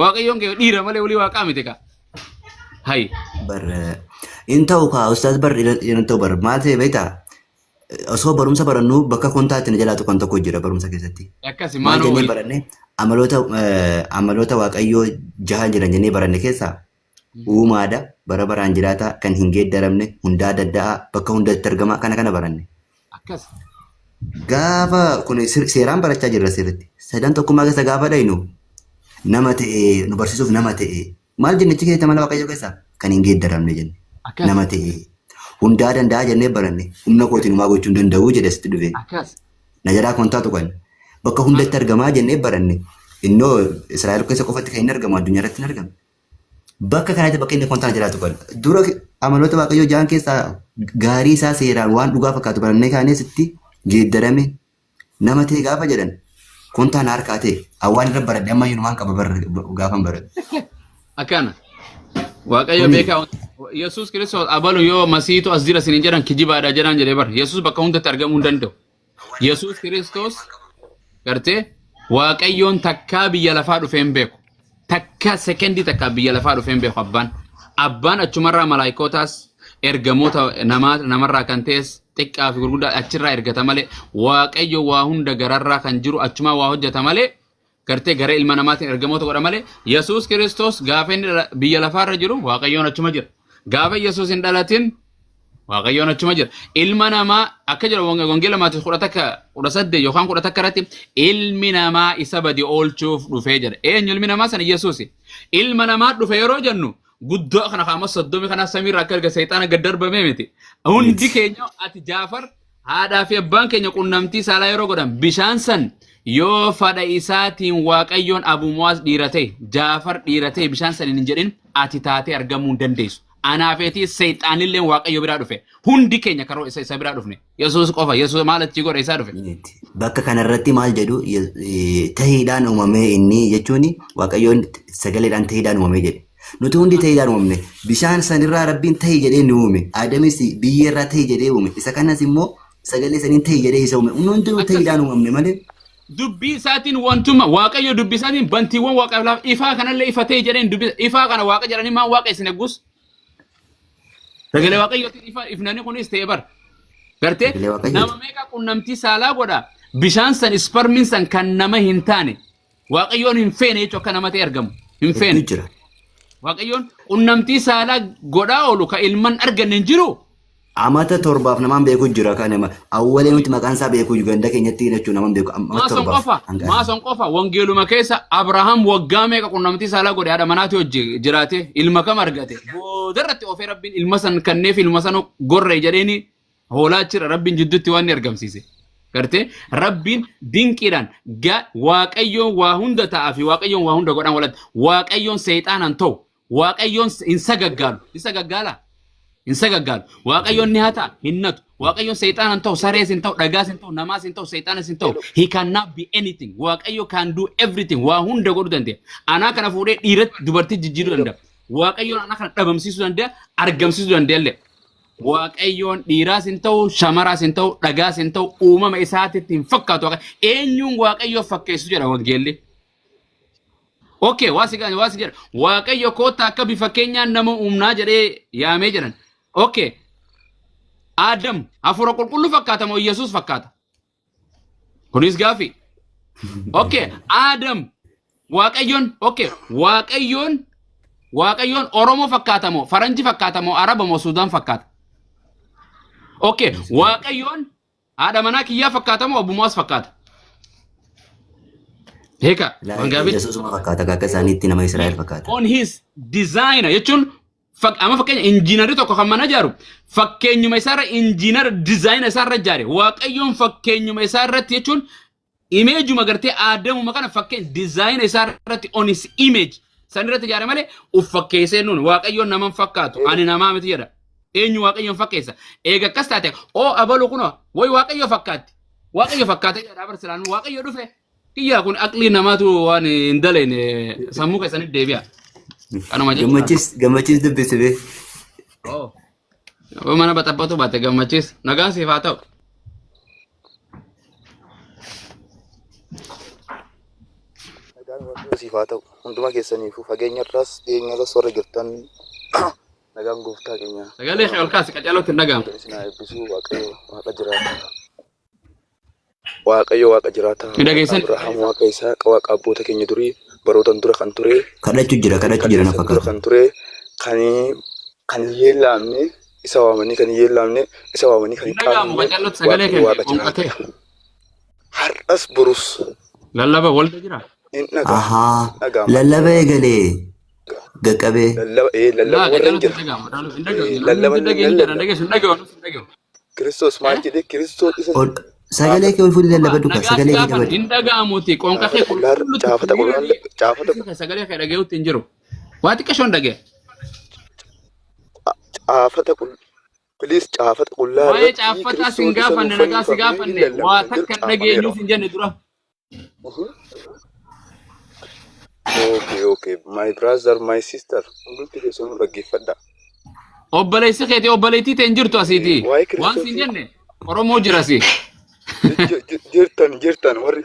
Speaker 1: waaqayyoon kee dhiira malee ulii waaqaa miti ka. Hai.
Speaker 3: In ta'u ka ustaas bar in ta'u bar maal ta'e beektaa osoo barumsa barannu bakka kontaatti na jalaa tokko tokko jira barumsa keessatti.
Speaker 1: Akkasi
Speaker 3: maal jennee baranne amaloota waaqayyoo jaha jiran jennee baranne keessaa uumaadha bara baraan jiraata kan hin geeddaramne hundaa dadda'a bakka hundatti argama kana baranne.
Speaker 1: Akkas.
Speaker 3: Gaafa kun seeraan barachaa jirra sirriitti. Sadan tokkummaa keessa gaafa dhaynu nama ta'ee nu barsiisuuf nama ta'ee maal jennichi keessa mala waaqayyo keessa kan hin geeddaramne jenne.
Speaker 1: Akkas.
Speaker 3: Nama ta'ee hundaa danda'a jennee baranne humna kootiin uumaa gochuu hin danda'u jedhe sitti dhufe.
Speaker 1: Akkas.
Speaker 3: Na jalaa kontaatu kan bakka hundatti argamaa jennee baranne innoo Israa'el keessa qofatti kan hin argamu addunyaa irratti hin argamu. Bakka kanatti bakka inni kontaan jiraatu kan dura amaloota waaqayyoo ja'an keessaa gaarii isaa seeraan waan dhugaa fakkaatu barannee kaanee sitti geeddarame nama ta'e gaafa jedhan kontaan harkaa ta'e awwaan irra baradhe amma yuumaan qaba gaafa baradhe.
Speaker 1: Akkana. Waaqayyo beekaa Yesuus Kiristoos abalu yoo masiitu as jira isin jedhan kijibaadha jedhan jedhee bara. Yesuus bakka hundatti argamuu hin danda'u. Yesuus Kiristoos gartee Waaqayyoon takkaa biyya lafaa dhufee hin beeku. Takka sekendii takka biyya lafaa dhufee hin beeku abbaan. Abbaan achumarraa malaayikootaas ergamoota namarraa kan ta'es xiqqaa fi gurguddaa achirraa ergata malee Waaqayyo waa hunda gararraa kan jiru achumaa waa hojjeta malee gartee gara ilma namaatiin ergamoota godha malee Yesuus Kiristoos gaafa inni biyya lafaarra jiru Waaqayyoon achuma jira. Gaafa Yesuus hin dhalatin Waaqayyoon achuma jira. Ilma namaa akka jedha wangeela Maatiyoos 18 yookaan 11 irratti ilmi namaa isa badi oolchuuf dhufee jedha. Eenyu ilmi namaa sana Yesuus. Ilma namaa dhufe yeroo jennu guddoo kana qaama 30 kana samiirraa akka erga seexaana gad darbamee miti. Hundi keenya ati Jaafar haadhaa fi abbaan keenya qunnamtii saalaa yeroo godhan bishaan san yoo fadha isaatiin Waaqayyoon Abumaas dhiira ta'e Jaafar dhiira ta'e bishaan san hin jedhin ati taatee argamuu hin dandeessu. Anaafeeti seexaanillee Waaqayyo biraa dhufe. Hundi keenya karoo isa biraa dhufne. Yesuus qofa Yesuus maal achi godhe isaa dhufe.
Speaker 3: Bakka kanarratti maal jedhu tahiidhaan uumamee inni jechuun Waaqayyoon sagaleedhaan tahiidhaan uumamee jedhe. Nuti hundi tahiidhaan uumamne bishaan sanirraa Rabbiin tahii jedhee nu uume. Aadamis biyyarraa tahii jedhee uume. Isa kanas immoo sagalee saniin tahii jedhee isa uume. Hundi tahiidhaan uumamne malee.
Speaker 1: Dubbii isaatiin wantuma Waaqayyo dubbii isaatiin bantiiwwan Waaqayyoo ifaa kanallee ifa ta'e jedheen dubbii ifaa kana Waaqa jedhanii maan Waaqa isin eeggus. Sagalee Waaqayyootiin ifnanii kunis ta'e bar. Gartee nama meeqa qunnamtii saalaa godha bishaan san isparmiin san kan nama hin taane Waaqayyoon hin feene jechuun akka nama ta'e argamu hin feene. Waaqayyoon qunnamtii saalaa godhaa oolu ka ilman arganne hin jiru.
Speaker 3: Amata torbaaf namaan beeku jira kan nama awwalee nuti maqaan isaa beeku ganda keenyatti jechuun namaan beeku amata torbaaf.
Speaker 1: Maason qofa wangeeluma keessa Abrahaam waggaa meeqa qunnamtii saalaa godhe haadha manaatti hojii jiraate ilma kam argate boodarratti ofee Rabbiin ilma san kanneef ilma san gorre jedheeni hoolaa jira Rabbiin jidduutti waan ni argamsiise. Gartee Rabbiin dinqiidhaan Waaqayyoon waa hunda ta'aa fi Waaqayyoon waa hunda godhan walatti Waaqayyoon seexaanan ta'u Waaqayyoon hin sagaggaalu isa gaggaala. Hin sagaggaalu. Waaqayyoon ni hata hin natu. Waaqayyoon seexaanan ta'u sarees hin ta'u dhagaas hin ta'u namaas hin ta'u seexaanas hin ta'u. He cannot be anything. Waaqayyo can do everything. Waa hunda godhuu danda'a. Anaa kana fuudhee dhiiratti dubartii jijjiiruu danda'a. Waaqayyoon anaa kana dhabamsiisuu danda'a argamsiisuu danda'a illee. Waaqayyoon dhiiraas hin ta'u shamaraas hin ta'u dhagaas hin ta'u uumama isaatiitti hin fakkaatu. Eenyuun Waaqayyoo fakkeessu jedha wangeelli. Okay, waasi jedha. Waaqayyo koota akka bifa keenyaan nama uumnaa jedhee yaamee jedhan. Okay. Adam hafuura qulqulluu fakkaata moo Yesuus fakkaata? Kunis gaafii. Okay. Adam Waaqayyoon Waaqayyoon Oromoo fakkaata moo Faranji fakkaata moo Araba moo Sudaan fakkaata? Okay. Waaqayyoon haadha manaa kiyyaa fakkaata moo Abumaas fakkaata? Heka.
Speaker 3: Yesuus fakkaata akka isaaniitti nama Israa'el fakkaata.
Speaker 1: On his designer jechuun amma fakkeenya injiinarii tokko kan mana ijaaru fakkeenyuma isaarra injiinara dizaayina isaarra ijaare Waaqayyoon fakkeenyuma isaarratti jechuun imeejuma gartee aadamuma kana fakkeenya dizaayina isaarratti on his image sanirratti ijaare malee uf fakkeessee nuun Waaqayyoon nama fakkaatu ani namaa miti jedha eenyu Waaqayyoon fakkeessa eega akkas taate abalu kunoo way Waaqayyo fakkaate jedha barsiisaan Waaqayyo dhufe kiyyaa kun aqlii namaatu waan hin daleen sammuu keessanitti deebi'a.
Speaker 3: Gammachiis dubbisi bee.
Speaker 1: Mana baxabbatu baate gammachiis nagaan siif haa ta'u.
Speaker 6: Nagaan waaqayyo siif haa ta'u hunduma keessaniifuu fageenyarraas dhiyeenyarras warra jirtan nagaan gooftaa keenya.
Speaker 1: Sagalee ishee ol kaasi qacalootti hin dhagahamu.
Speaker 6: Isin haa eebbisuu Waaqayyo waaqa jiraata. Waaqayyo waaqa jiraata. Abrahaam waaqa isaa waaqa abboota keenya durii barootan dura kan ture.
Speaker 3: Kadhachuu jira na fakkaata.
Speaker 6: Kan ture kan yeellamne isa waamanii kan yeellamne isa waamanii kan
Speaker 1: Dhagaamu qacallotti sagalee kee qonqatee.
Speaker 6: Har'as burus
Speaker 1: Lallaba walda jira.
Speaker 6: hin dhaga'amu.
Speaker 3: Ahaa. Lallaba eegalee gaqqabee.
Speaker 6: Lallaba warra hin jiru. Kiristoos maal jedhee Kiristoos isa
Speaker 3: Sagalee kee ol fuudhii lallaba duka. Sagalee kee dabali.
Speaker 1: Hin dhaga'amuuti qonqatee
Speaker 6: caafata
Speaker 1: sagalee kee dhaga'uutti hin jiru. Waa xiqqashoon dhaga'e.
Speaker 6: Please caafata qullaa
Speaker 1: Waa'ee caaffataa sin gaafanne nagaa si gaafanne waa takka dhageenyuuf hin jenne dura.
Speaker 6: Okay. My brother, my sister. Hundumti keessan dhaggeeffadha.
Speaker 1: Obboleessi keetii obboleettii ta'e hin jirtu asiiti.
Speaker 6: Waa'ee Kiristoos.
Speaker 1: Waan sin jenne Oromoo jira si.
Speaker 6: Jirtan warri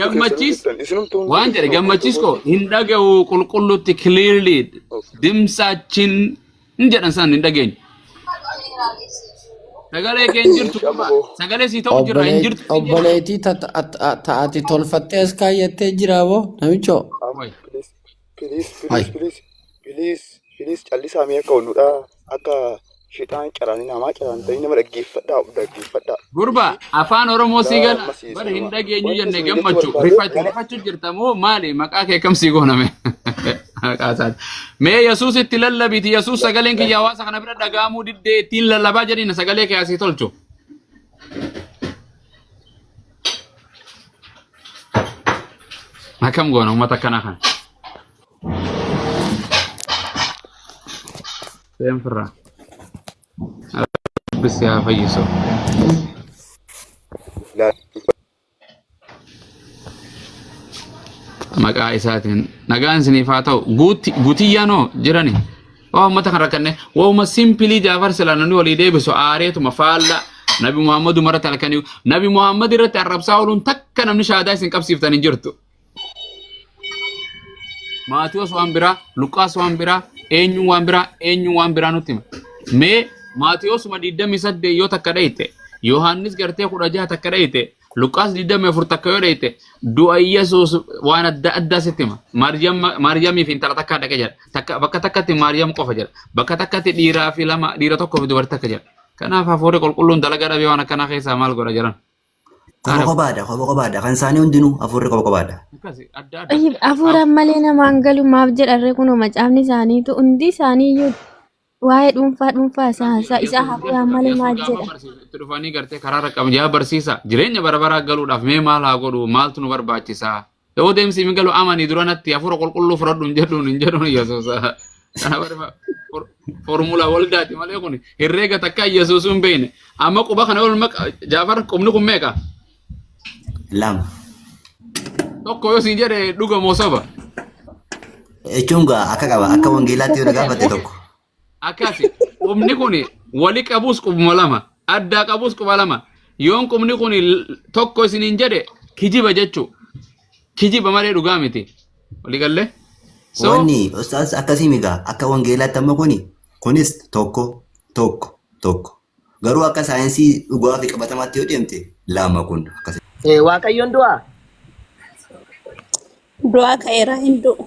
Speaker 1: Gammachiis waan jedhe gammachiiskoo hin dhaga'u qulqullutti clearly dimsaachin hin jedhan san hin dhageenyu. Sagalee kee hin jirtu sagalee sii ta'u jira hin jirtu.
Speaker 7: Obboleettii taati tolfattee as kaayyattee jira moo namichoo?
Speaker 6: Please callisaa mee akka ooludha akka shidhaan qaraanii namaa qaraan ta'ii nama dhaggeeffadha.
Speaker 1: Gurba afaan Oromoo sii gala bara hin dhageenyu jenne gammachuu rifachuu jirta moo maali maqaa kee kam sii gooname? Mee Yesuus itti lallabiiti Yesuus sagaleen kiyya hawaasa kana bira dhagaamuu diddee ittiin lallabaa jedhina sagalee kee asii tolchu. Akkam goona uummata akkanaa kana. Seenfirraa. Bisi haa fayyisu. Maqaa isaatiin nagaan isiniif haa ta'u guutiyyaanoo jirani waa uummata kan rakkanne waa'uma simpilii Jaafar Silaanonni walii deebisu aareetuma faalla Nabi Muhammadu marata halkanii Nabi Muhammad irratti arrabsaa ooluun takka namni shaadaa isin qabsiiftan hin jirtu. Maatiyoos waan biraa, Luqaas waan biraa, eenyuun waan biraa nutti hima. Mee Maatiyoosuma 28 yoo takka dhayite, Yohaannis gartee 16 takka dhayite, Luqaas 24 takka yoo dhayite, du'a Yesuus waan adda sitti hima. Maariyaamiif intala takka dhaqe jedha. Bakka takkatti Maariyaam qofa jedha. Bakka takkatti dhiiraa fi lama dhiira tokkoo fi dubartii takka jedha. Kanaaf hafuurri qulqulluun dalagaa dhabee waan akkanaa keessaa maal godha jiran.
Speaker 3: Kophaadha. Kan isaanii hundinuu hafuurri kophaadha.
Speaker 2: Hafuuraan malee namaan galu maaf jedharree kunoo macaafni isaaniitu hundi isaaniiyyuu waa'ee dhuunfaa isaa hafuuraan malee maal jedha.
Speaker 1: Itti dhufanii gartee karaa rakkam jaa barsiisa jireenya bara baraa galuudhaaf mee maal haa godhu maaltu nu barbaachisaa. Yoo deemsi mi galu amanii duranatti hafuura qulqulluu fudhadhu hin jedhuun Yesuus. Kana barba formula waldaati malee kun herreega takka Yesuus hin beekne. Amma quba kana ol Jaafar qubni kun meeqa?
Speaker 3: Lama.
Speaker 1: Tokko yoo siin jedhe dhuga moo soba?
Speaker 3: Jechuun akka qaba akka wangeelaatti yoo gaafatte tokko.
Speaker 1: Akkasi qubni kun wali qabus qubuma lama addaa qabus quba lama yoon qubni kun tokko isiniin jedhe kijiba jechuu kijiba malee dhugaa miti walii galle.
Speaker 3: Wanni ustaas akkasii migaa akka wangeelaatti amma kunis tokko garuu akka saayinsii dhugaa fi qabatamaatti yoo deemte lama kun akkasii.
Speaker 8: Waaqayyoon du'aa?
Speaker 9: Du'aa ka'eera hin du'u.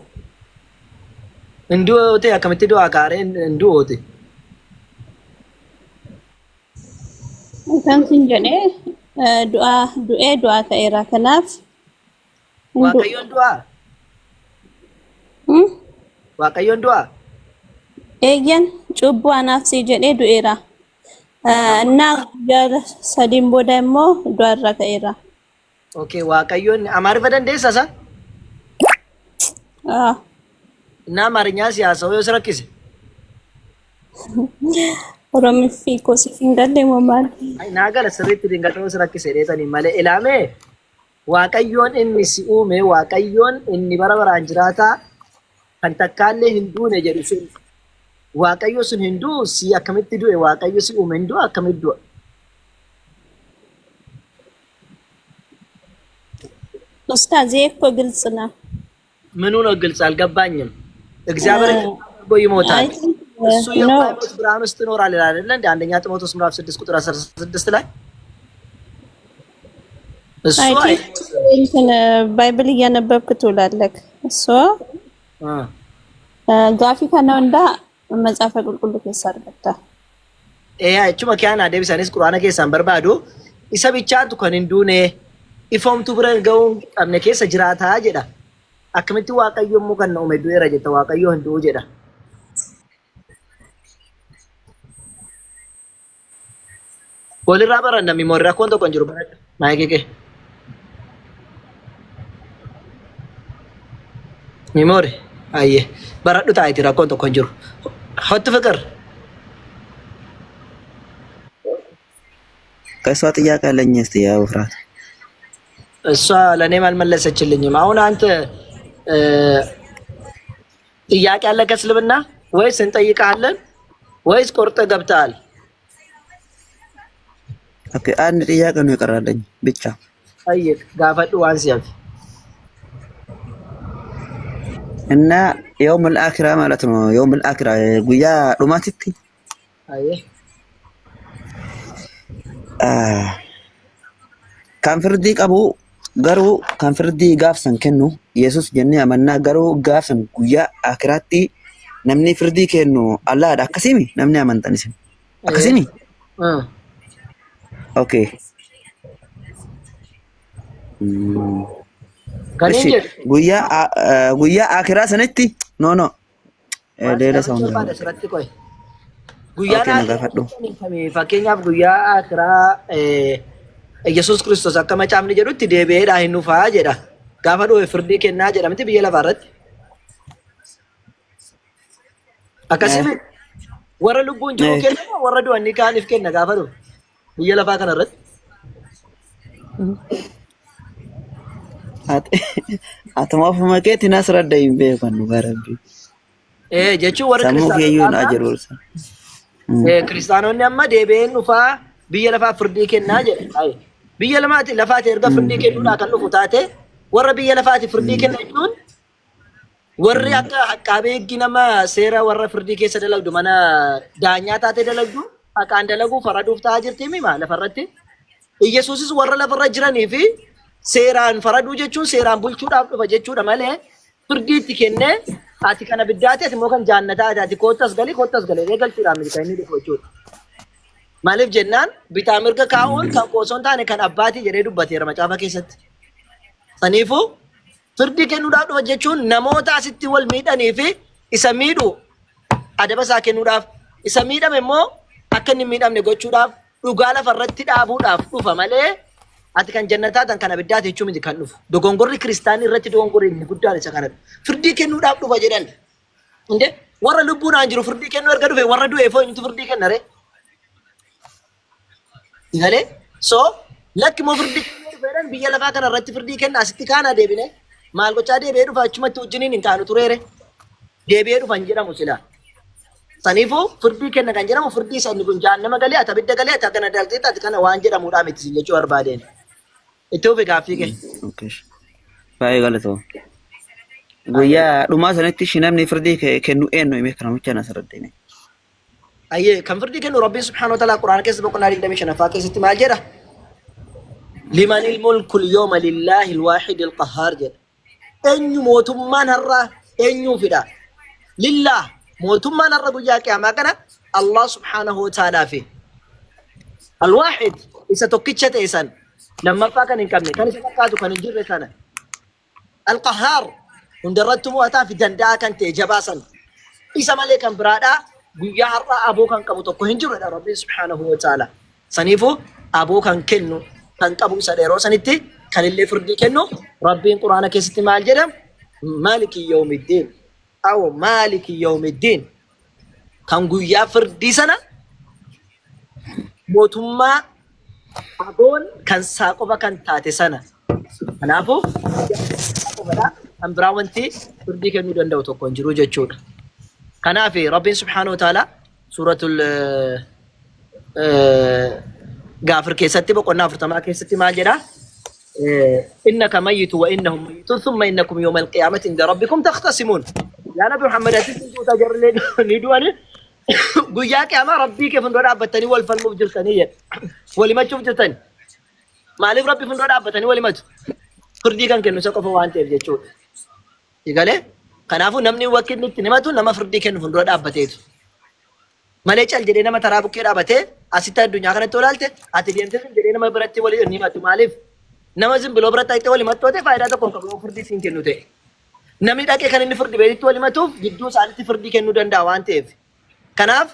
Speaker 8: Hin du'oote akkamitti du'aa kaa'ee hin du'oote?
Speaker 9: Kan sin jedhee du'aa ka'eera kanaaf.
Speaker 8: Waaqayyoon du'aa? Waaqayyoon du'aa?
Speaker 9: Eegyan cubbuu anaaf si jedhee du'eera. Naa guyyaa sadiin booda immoo du'arra ka'eera.
Speaker 8: Okay, Waaqayyoon Amaariffa dandeessaa isa? እና አማርኛ ሲያሰው የስረክስ
Speaker 9: ኦሮሚፊ ኮሲፍ እንደደሞ ማል
Speaker 8: አይ ናገለ ስሪት ድንጋተው ስረክስ ሄደተኒ ማለ ኢላሜ ዋቀዮን እኒ ሲኡሜ ዋቀዮን እኒ በረበራ እንጅራታ ከንተካለ ሂንዱ ነጀዱስ ዋቀዮ ሱን ሂንዱ ሲ አከምት ዱ ዋቀዮ ሲኡሜ ሂንዱ አከምት ዱ
Speaker 9: ኡስታዝ እኮ ግልጽ ነው
Speaker 8: ምኑ ነው ግልጽ አልገባኝም እግዚአብሔር ቆይ ይሞታል እሱ የማይሞት ብርሃን ውስጥ ይኖራል አይደል እንደ አንደኛ ጢሞቴዎስ ምዕራፍ 6 ቁጥር 16 ላይ እሱ
Speaker 9: እንትን ባይብል እያነበብክ ትውላለህ እሱ Gaafii kana hundaa macaafa qulqulluu keessaa argatta.
Speaker 8: Achuma kiyaan deebisanis quraana keessaan barbaadu isa bichaatu kan hin duune ifoomtu bira ga'uu hin qabne keessa jiraataa jedha. Akkamitti Waaqayyo immoo kan uume du'eera jetta Waaqayyo hin du'u jedha. Walirraa baranna mimoori rakkoon tokko hin jiru baradha. Maayikii kee. Mimoori ayyee baradhu taa'iti rakkoon tokko hin jiru. Hottu fiqir.
Speaker 3: ከእሷ ጥያቄ አለኝ። እስቲ ያው ፍራት
Speaker 8: እሷ ለእኔም አልመለሰችልኝም። አሁን አንተ ጥያቄ አለ ከእስልምና ወይስ እንጠይቅሃለን ወይስ ቆርጠህ ገብተሃል?
Speaker 3: ኦኬ፣ አንድ ጥያቄ ነው የቀራለኝ ብቻ።
Speaker 8: ጠይቅ ጋፈዱ ዋንሲያፍ
Speaker 3: እና የውመል አኺራ ማለት ነው። የውመል አኺራ ጉያ ዱማቲቲ
Speaker 8: አየ
Speaker 3: kan firdii qabu garuu kan firdii gaafsan kennu Yesus jennee amannaa garuu gaafsan guyyaa akhiraatti namni firdii kennu Allahadha. Akkasimi namni amantan isin akkasimi. Okay. Guyyaa akhiraa sanitti no leela saawundaa.
Speaker 8: Fakkeenyaaf guyyaa akhiraa Yesuus Kiristoos akka macaafni jedhutti deebi'eedhaa hin dhufaa jedha. Gaafa dhufe firdii kennaa jedhamti biyya lafaa irratti. Akkasuma warra lubbuun jiru kenna warra du'anii kaaniif kenna gaafa dhufe biyya lafaa kana irratti.
Speaker 3: Atuma ofuma keetiin asirradda hin beekan nu garabbi.
Speaker 8: Jechuun warra kiristaanonni amma deebi'een dhufaa biyya lafaa firdii kennaa jedha. Biyya lafaati erga firdii kennuudhaa kan dhufu taate warra biyya lafaati firdii kenna jechuun warri akka qaabee eeggi nama seera warra firdii keessa dalagdu mana daanyaa taate dalagdu haqaan dalaguu faraduuf ta'aa jirti mima lafarratti. Iyesuusis warra lafarra jiranii fi seeraan faraduu jechuun seeraan bulchuudhaaf dhufa jechuudha malee firdii itti kennee ati kana biddaati ati immoo kan jaannataa ati koottas galee eegalchuudhaan miti kan inni dhufu jechuudha. Maaliif jennaan bitaa mirga kaa'uun kan qoosoon taane kan abbaatii jedhee dubbateera macaafa keessatti. Saniifuu firdii kennuudhaaf dhufa jechuun namoota asitti wal miidhanii fi isa miidhu adaba isaa kennuudhaaf isa miidhame immoo akka inni miidhamne gochuudhaaf dhugaa lafarratti dhaabuudhaaf dhufa malee ati kan jannataa tan kana biddaati jechuun miti kan dhufu. Dogongorri kiristaanii irratti dogongorri inni guddaan isa kanadha. Firdii kennuudhaaf dhufa jedhan. Inde warra lubbuudhaan jiru firdii kennuu erga dhufe warra du'eef eenyutu firdii kennare? Galee lakki moo firdii kennuu dhufeedhaan biyya lafaa kana irratti firdii kenna asitti kaana deebine maal gochaa deebi'ee dhufa achumatti wajjiniin hin kaanu tureere deebi'ee dhufan jedhamu silaa. Saniifuu firdii kenna kan jedhamu firdii isa inni kun jahannama galee ati abidda galee ati akkana dalteetti ati kana waan jedhamuudhaa miti jechuu barbaadeen. Itti ofi gaaffii kee.
Speaker 3: Baay'ee galatoo. Guyyaa dhumaa sanatti shi namni firdii kennu eenyu himee kana muchaan asirratti hime.
Speaker 8: Ayyee kan firdii kennu Rabbiin subhaanahu wa ta'aalaa Quraana keessa boqonnaa 25 keessatti maal jedha? Limanil mulkul yooma lillaahil waahidil qahhaar jedha. Eenyu mootummaan har'a eenyuufidha? Lillah mootummaan har'a guyyaa qiyaamaa kana Allah subhaanahu wa ta'aalaa fi al-waahid isa tokkicha ta'e san lammaffaa kan hin qabne kan isa fakkaatu kan hin jirre sana al-qahhaar hundarratti mo'ataa fi danda'a kan ta'e jabaa san isa malee kan biraadhaa guyyaa har'aa aboo kan qabu tokko hin jirredha Rabbiin subhaanahu wa ta'aalaa. Saniifuu aboo kan kennu kan qabu isa dheeroo sanitti kan illee firdii kennu Rabbiin Quraana keessatti maal jedham? Maaliki yawmiddiin aw maaliki yawmiddiin kan guyyaa firdii sana mootummaa aboon kan isaa qofa kan taate sana. Kanaafuu kan biraa wanti firdii kennuu danda'u tokko hin jiru jechuudha. Kanaaf Rabbiin subhaanahu wa ta'aalaa suuratul Gaafir keessatti boqonnaa 40 keessatti maal jedha? Innaka mayyitu wa innahum mayyitun thumma innakum yawmal qiyaamati inda rabbikum takhtasimuun. Yaa Nabi Muhammad ati tuuta jarlee ni du'ani guyyaa qiyaamaa rabbii kee fuuldura dhaabbatanii wal falmuuf jirtanii jedha. Walimachuuf jirtani. Maaliif rabbii fuuldura dhaabbatanii walimatu? Firdii kan kennu isa qofa waan ta'eef jechuudha. Egalee Kanaafuu namni wakkiin itti himatu nama firdii kennu fuuldura dhaabbateetu. Malee cal jedhee nama taraa bukkee dhaabatee asitti addunyaa kanatti olaalte ati deemtee jedhee nama biratti walii hin himatu maaliif? Nama zimbiloo biratti ta'ee walii himattoote faayidaa tokko hin qabu firdii siin kennu ta'e. Namni dhaqee kan inni firdii beekitti walii himatuuf gidduu isaaniitti firdii kennuu danda'a waan ta'eef. Kanaaf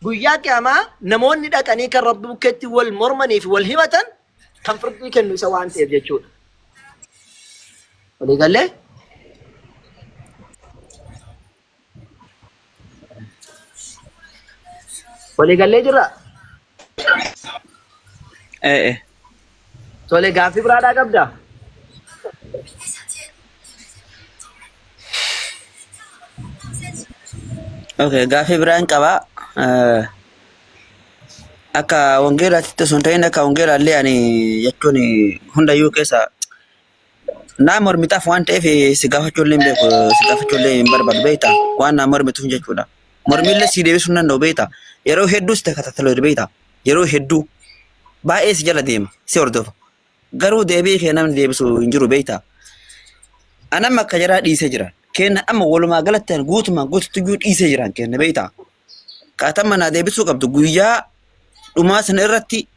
Speaker 8: guyyaa qiyaamaa namoonni dhaqanii kan rabbi bukkeetti wal mormanii fi wal himatan kan firdii kennu isa waan ta'eef jechuudha. Walii galee? Walii galee jirra? Tole gaaffii biraadhaa qabdaa?
Speaker 10: Okay, gaaffii biraan qaba. Akka wangeelaatti osoo hin ta'in akka wangeelaallee ani jechuun hundayyuu keessa naa mormitaaf waan ta'eef si gaafachuullee hin beeku, si gaafachuullee hin barbaadu beekta waan naa mormituuf jechuudha. Mormillee si deebisuu hin danda'u beekta. Yeroo hedduu si takkatattaloodha beekta. Yeroo hedduu baay'ee si jala deema, si hordofa. Garuu deebii kee namni deebisu hin jiru beekta. Anam akka jaraa dhiisee jira. Kenna amma walumaa galatti guutumaan guututti dhiisee jiran kenna beekta. Kaatama naa deebisuu qabdu guyyaa dhumaa sana irratti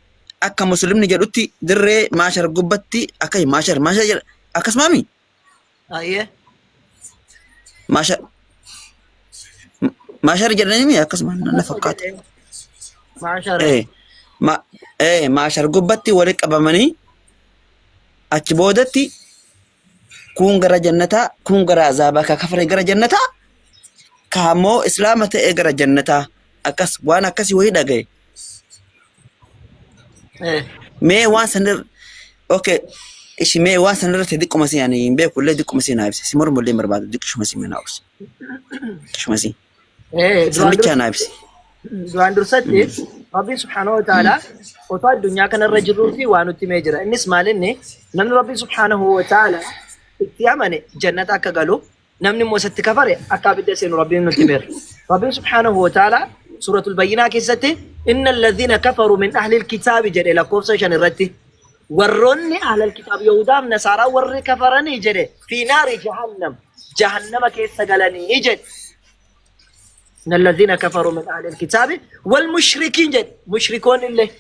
Speaker 10: akka muslimni jedhutti dirree maashar gubbatti akka maashar jedha akkasumaami.
Speaker 8: Ayyee.
Speaker 10: Maashar jedhanii akkasuma na fakkaata.
Speaker 8: Maashar.
Speaker 10: Maashar gubbatti walitti qabamanii achi boodatti kun gara jannataa kun gara azaabaa ka kafare gara jannataa kaamoo islaama ta'e gara jannataa akkas waan akkasii wayii dhagaye. Mee waan sanir okay ishi mee waan sanirratti diqquma si yani hin beekullee diqquma si naayibse si mormullee barbaadu diqquma si naayibse. Diqquma si. Samicha naayibse.
Speaker 8: Du'aan dursatti Rabbi subhaanahu wa ta'ala otoo addunyaa kanarra jirruuti waan nutti himee jira. Innis maalinni namni Rabbi subhaanahu wa ta'ala itti amane jannata akka galu namni immoo isatti kafare akka abidda seenu Rabbiin nutti himeera. Rabbi subhaanahu wa ta'ala suratul bayyinaa keessatti inna alladhiina kafaru min ahlil kitaabi jedhe lakkoofsa 5 irratti warroonni ahlal kitaab Yahudaaf Nasaaraa warri kafaranii jedhe fi naari jahannama keessa galanii jedhe. إن الذين كفروا من أهل الكتاب والمشركين جد مشركون اللي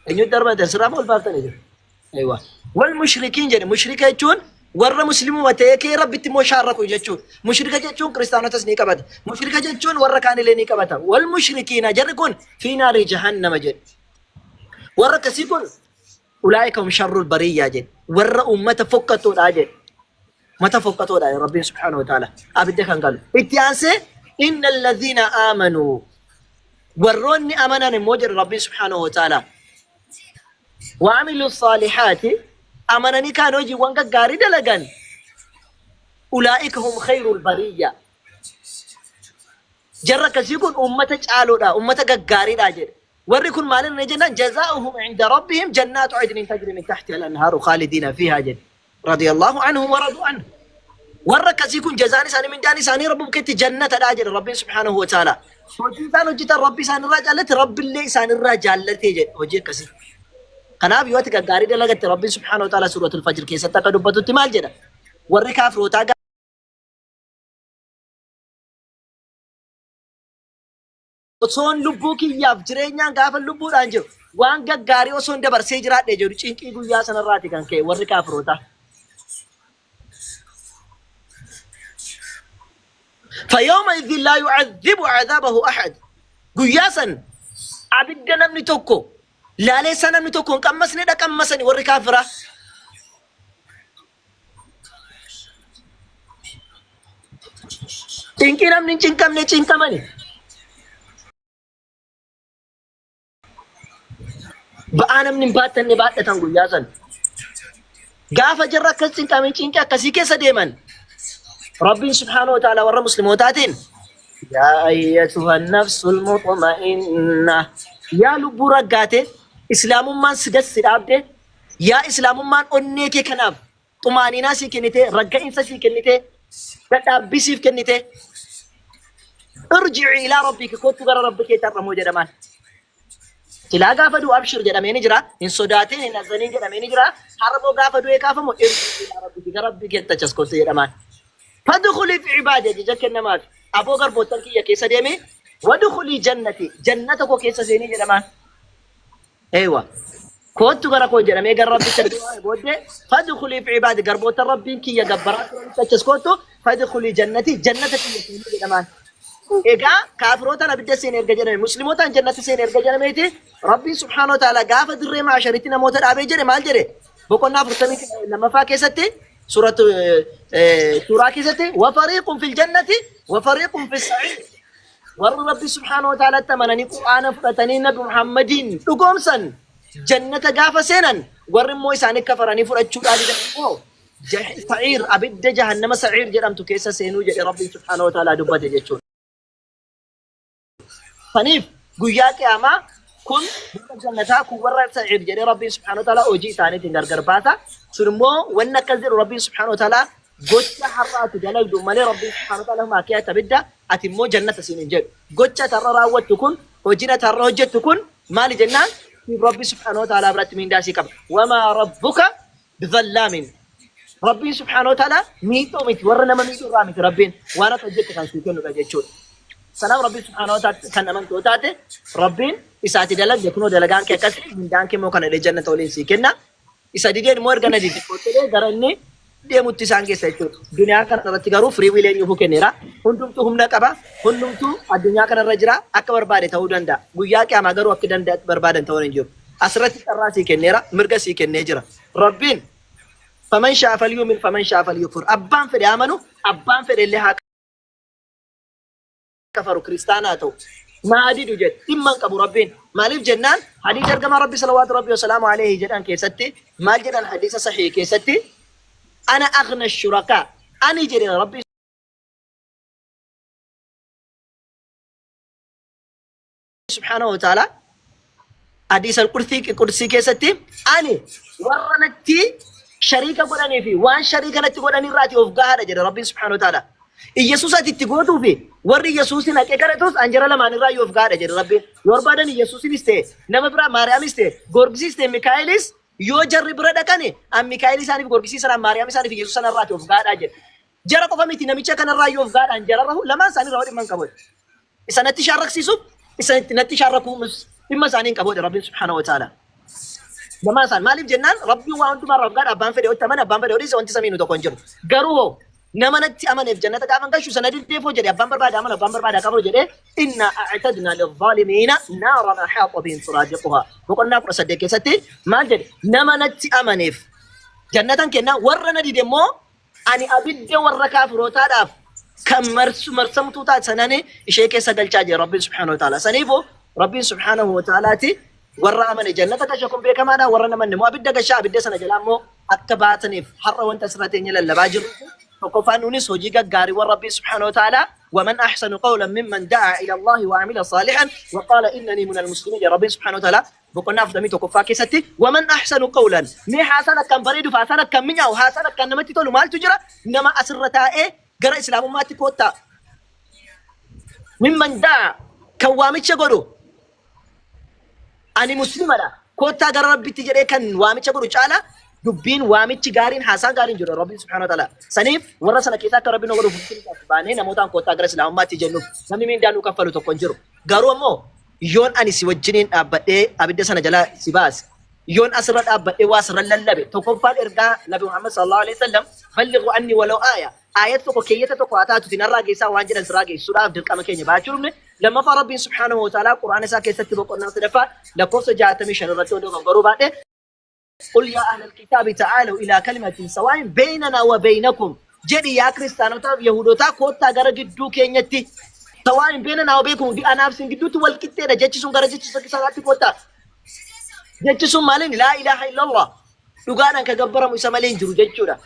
Speaker 8: إن يدرب درسرام والبارتني جد أيوة والمشركين جد مشركة جون ورا مسلم وتيكي ربي تمو شاركوا جتون مشركة جون كريستيانو تسني كبد مشركة جون ورا كان لني كبد والمشركين جركون في نار جهنم جد ورا كسيكون أولئك هم شر البرية جد ورا أمة فكتوا راجد متى فكتوا راجد ربي سبحانه وتعالى أبدا كان قال إتيانسه إن الذين آمنوا وروني أمنا موجر ربي سبحانه وتعالى وعملوا الصالحات أمنني كانوا يجي وانك قاري دلقان أولئك هم خير البرية جرك سيكون أمتك آلونا أمتك قاري راجر وركن مالنا نجنا جزاؤهم عند ربهم جنات عدن تجري من تحتها الأنهار خالدين فيها جد رضي الله عنهم ورضوا عنه ورك سيكون جزاني ساني من داني ساني ربهم كنت جنة الأجر ربي سبحانه وتعالى وجيتان وجيت ربي سان الرجالة ربي اللي سان الرجالة تيجي وجيك كسي كنا بيوتك قاري دلقت ربي سبحانه وتعالى سورة الفجر كيسة تقدبت التمال جدا ورك أفروتا وصون لبوك ياف جرينيا غاف اللبو دانجو وانك قاري وصون دبر سيجرات ديجو چينكي قويا سان الراتي كان كي ورك أفروتا فيومئذ لا يعذب عذابه أحد قياسا عبد نمني توكو لا ليس نمني توكو كمسني دا كمسني وري كافرة تنكي نمني تنكمني تنكمني بأنا من باتن باتن قياسا قافة جرى كسين كامي تنكا كسيكي سديما ربي سبحانه وتعالى ورى مسلموتاتين يا أيتها النفس المطمئنة يا لب رقاته إسلام من سجس سرابته يا إسلام من أنيك كناف طمانينا سيكنته رقا إنسا سيكنته كتاب بسيف كنته ارجعي إلى ربك كنت غير ربك يترمو جرمان تلا غافدو أبشر جرمين جرا إن صداتين إن أزنين جرمين جرا حرمو غافدو يكافمو ارجعي إلى ربك ربك يتجسكوت جرمان فادخلي في عبادي جاك النمات أبو غربو تركيا كيسا ديمي ودخلي جنتي جنتك وكيسا سيني جرمان أيوة كنت غرا كو جرمي غرب تدوا بودي فادخلي في عبادي غربو ربي كي يغبرات تشكوتو فادخلي جنتي جنتك سيني جرمان إيجا كافروتا نبدأ سين إرجع مسلموتا جنة سين إرجع ميتي ربي سبحانه وتعالى قاف دري مع شريتنا موتر أبي جري مال جري بكون فرتني لما فاكستي سورة كيستي وفريق في الجنة وفريق في السعير ور ربي سبحانه وتعالى تمنني قرآن فرتني نبي محمدين تقوم سن جنة قاف سينا ور مويس عنك كفرني فرتشو هذه سعير أبد جهنم سعير جرام تكيس سينو جري ربي سبحانه وتعالى دبته جتشون فنيف قياك يا ما كن جنتا كورا سعيد جري ربي سبحانه وتعالى اوجي ثاني تنغر غرباتا سرمو ونكذر ربي سبحانه وتعالى غوچ حرات جلال دومالي ربي سبحانه وتعالى ما كيا تبدا اتمو جنة سينجل غوچ ترراوت تكون وجنا تروجت تكون مال جنان ربي سبحانه وتعالى برات من داسي كب وما ربك بظلام ربي سبحانه وتعالى ميتو ميت ورنا ما ميتو رامي ربين وانا تجت كان سيكون بجچول سلام ربي سبحانه وتعالى كان من توتاته ربين إساتي دلك يكونوا دلقان كأكثر من دان كم مكان الجنة تولين سيكنا إساتي دي المور كنا دي تقولي دارني دي متسانج سيكون الدنيا كان ترتيجارو فري ويلين يبوك نيرا هندم تو هم نكابا هندم تو الدنيا كان الرجرا أكبر بعد تودان دا بويا كأما قالوا أكيدان دا بربادن تورين جو أسرتي الراسي كنيرا مرجع سيكن نجرا ربين فمن شاء فليؤمن فمن شاء فليكفر أبان في آمنوا أبان في اللي هاك كفروا كريستاناتو ما عدي دوجت إما كبر ربين مالف جنان حديث أرجم ربي صلوات ربي وسلامه عليه جنان كيستي مال جنان حديث صحيح كيستي أنا أغنى الشركاء أنا جري ربي سبحانه وتعالى حديث القدسي كيستي أنا ورنتي شريكة قدني في وان شريكة نتي قدني راتي وفقها جري ربي سبحانه وتعالى إيسوس أتتقوتو في ورّي يسوس نكيكارتوس أنجرا لما نرى يوفقار أجر ربي يوربادن يسوس نسته نما برا ماريام نسته غورغسيس ته ميكائيلس يو جرّي برا دكاني أم ميكائيلس أنا في غورغسيس سلام ماريام ساني في يسوس أنا رات يوفقار أجر جرّا قفا ميتي نميتشا كان رأي يوفقار أنجرا رهو لما ساني رهو من كبود إسا نتشارك سيسوب إسا نتشارك مس إما ساني كبود ربي سبحانه وتعالى لما سان مالف جنان ربي وانتو ما رفقار أبان فدي أتمنى أبان فدي أوليس وانت سمينو تقنجر قروه نمنتي أمانة في جنة كافن كشو سندي تيفو جري أبان برباد أمانة أبان برباد كفر جري إنا أعتدنا للظالمين نارا أحاط بهم سرادقها وقلنا برصدق ستي ما جري نمنتي أمانة في جنة كنا ورنا دي دمو أني أبد ور كافر وتعرف كم مرسم توتا سناني إشي كيسا دلچاجي ربي سبحانه وتعالى سنيفو ربي سبحانه وتعالى تي ورا أمانة جنة كشكم بكمانا ورنا من مو أبد كشا أبد سنة جلامو أكباتني حر وانت سرتين للباجر وكفانونس هجيك غاري وربي سبحانه وتعالى ومن أحسن قولا ممن دعا إلى الله وعمل صالحا وقال إنني من المسلمين يا ربي سبحانه وتعالى بكون نافذ ميتو كفاكي ستي ومن أحسن قولا مي حسنك كان بريد فحسنك كان منيا وحسنك كان نمتي تولو مال تجرى إنما أسرتا إيه قرأ إسلام ما تكوتا ممن دعا كوامي شغلو أني مسلمة لا كوتا قرأ ربي تجري كان وامي شغلو شالا دبين وامتي غارين حسن غارين جرى ربي سبحانه وتعالى سنيف ورسنا كيسا كربي نقولوا فكرة بانه نموتان كوتا غرس لهم ما تجنو نمي من دانو كفلو تكونجرو غارو مو يون أني سوجنين أبدي سنة جلا سباس يون أسرت أبدي واسر اللبي تكفل إرجع نبي محمد صلى الله عليه وسلم بلغوا عني ولو آية تكو كيية تكو أتاتو تنرى جيسا وانجل الزراجي سورة عبد الكامل كيني باجرون لما فربي سبحانه وتعالى قرآن ساكي ستبقى الناس دفع لقوس جاءت مشان الرسول غرو بعده قل يا أهل الكتاب تعالوا إلى كلمة سواء بيننا وبينكم جدي يا كريستيانو تا يهودوتا كوتا غرا جدو كينيتي سواء بيننا وبينكم دي أنا أفسن جدو تول كتير جتشون غرا جتشون سكساتي كوتا جتشون مالين لا إله إلا الله لغانا كجبرم يسمالين جرو جتشورا